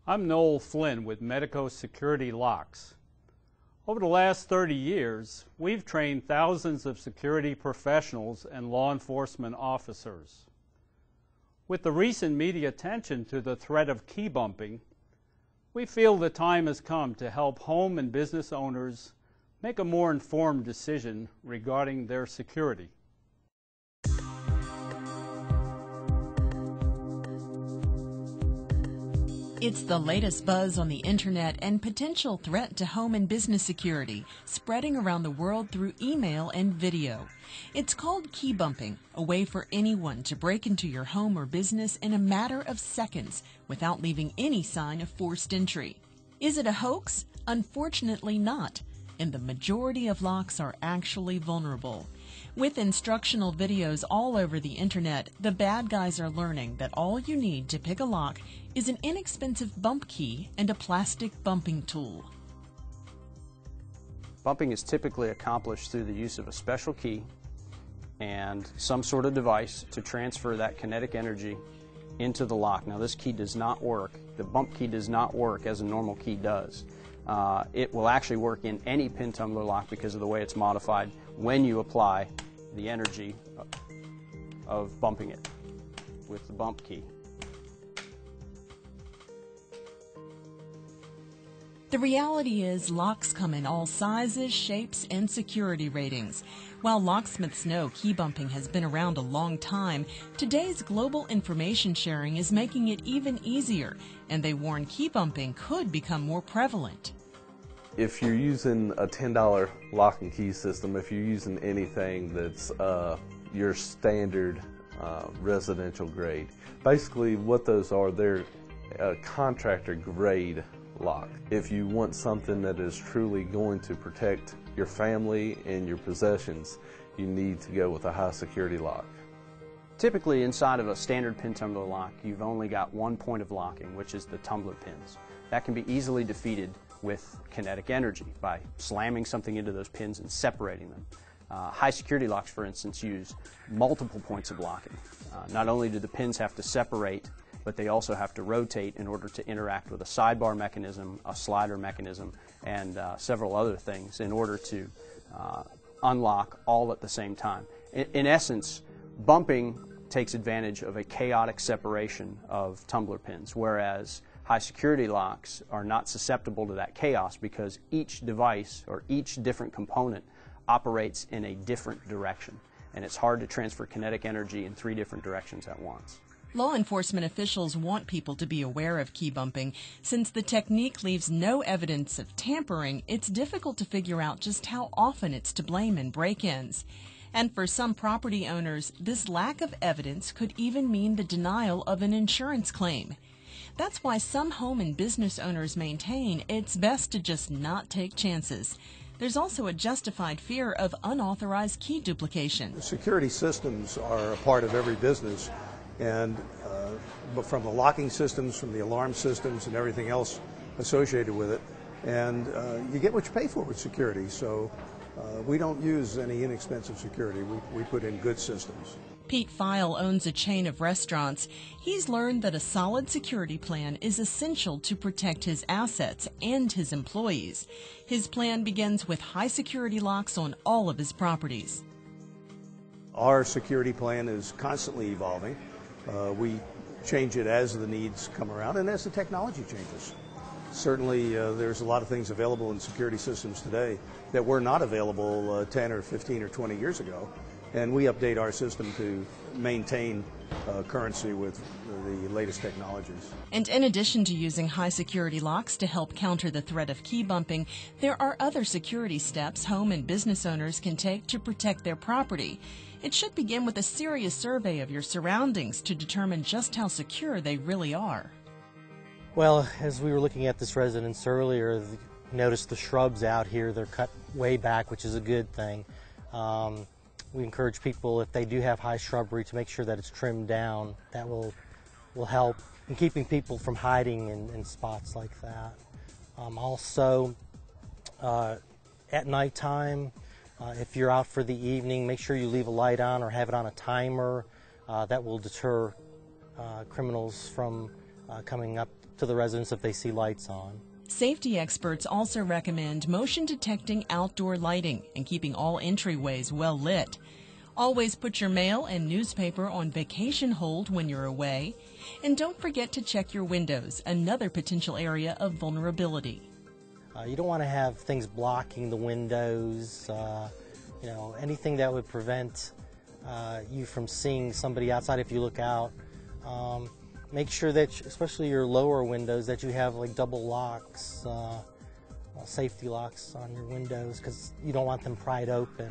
I'm Noel Flynn with Medeco Security Locks. Over the last 30 years, we've trained thousands of security professionals and law enforcement officers. With the recent media attention to the threat of key bumping, we feel the time has come to help home and business owners make a more informed decision regarding their security. It's the latest buzz on the internet and potential threat to home and business security, spreading around the world through email and video. It's called key bumping, a way for anyone to break into your home or business in a matter of seconds without leaving any sign of forced entry. Is it a hoax? Unfortunately not, and the majority of locks are actually vulnerable. With instructional videos all over the internet, the bad guys are learning that all you need to pick a lock is an inexpensive bump key and a plastic bumping tool. Bumping is typically accomplished through the use of a special key and some sort of device to transfer that kinetic energy into the lock. Now this key does not work, the bump key does not work as a normal key does. It will actually work in any pin tumbler lock because of the way it's modified when you apply the energy of bumping it with the bump key. The reality is locks come in all sizes, shapes, and security ratings. While locksmiths know key bumping has been around a long time, today's global information sharing is making it even easier, and they warn key bumping could become more prevalent. If you're using a $10 lock and key system, if you're using anything that's your standard residential grade, basically what those are, they're a contractor grade lock. If you want something that is truly going to protect your family and your possessions, you need to go with a high security lock. Typically inside of a standard pin tumbler lock, you've only got one point of locking, which is the tumbler pins. That can be easily defeated with kinetic energy by slamming something into those pins and separating them. High security locks, for instance, use multiple points of locking. Not only do the pins have to separate, but they also have to rotate in order to interact with a sidebar mechanism, a slider mechanism, and several other things in order to unlock all at the same time. In essence, bumping takes advantage of a chaotic separation of tumbler pins, whereas high security locks are not susceptible to that chaos because each device or each different component operates in a different direction, and it's hard to transfer kinetic energy in 3 different directions at once. Law enforcement officials want people to be aware of key bumping. Since the technique leaves no evidence of tampering, it's difficult to figure out just how often it's to blame in break-ins. And for some property owners, this lack of evidence could even mean the denial of an insurance claim. That's why some home and business owners maintain it's best to just not take chances. There's also a justified fear of unauthorized key duplication. Security systems are a part of every business, and but from the locking systems, from the alarm systems, and everything else associated with it, and you get what you pay for with security. So we don't use any inexpensive security. We put in good systems. Pete File owns a chain of restaurants. He's learned that a solid security plan is essential to protect his assets and his employees. His plan begins with high security locks on all of his properties. Our security plan is constantly evolving. We change it as the needs come around and as the technology changes. Certainly there's a lot of things available in security systems today that were not available 10 or 15 or 20 years ago. And we update our system to maintain currency with the latest technologies. And in addition to using high security locks to help counter the threat of key bumping, there are other security steps home and business owners can take to protect their property. It should begin with a serious survey of your surroundings to determine just how secure they really are. Well, as we were looking at this residence earlier, noticed the shrubs out here. They're cut way back, which is a good thing. We encourage people, if they do have high shrubbery, to make sure that it's trimmed down. That will help in keeping people from hiding in spots like that. Also, at nighttime, if you're out for the evening, make sure you leave a light on or have it on a timer. That will deter criminals from coming up to the residents if they see lights on. Safety experts also recommend motion detecting outdoor lighting and keeping all entryways well lit. Always put your mail and newspaper on vacation hold when you're away. And don't forget to check your windows, another potential area of vulnerability. You don't want to have things blocking the windows, anything that would prevent you from seeing somebody outside if you look out. Make sure that, especially your lower windows, that you have like double locks, safety locks on your windows, because you don't want them pried open.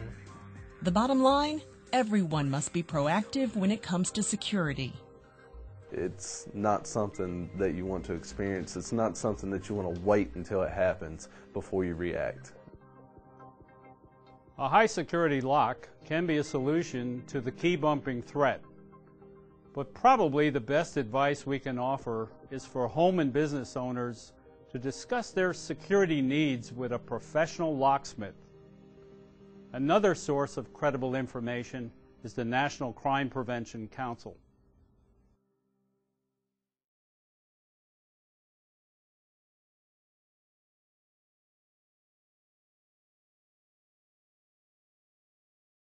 The bottom line, everyone must be proactive when it comes to security. It's not something that you want to experience. It's not something that you want to wait until it happens before you react. A high security lock can be a solution to the key bumping threat. But probably the best advice we can offer is for home and business owners to discuss their security needs with a professional locksmith. Another source of credible information is the National Crime Prevention Council.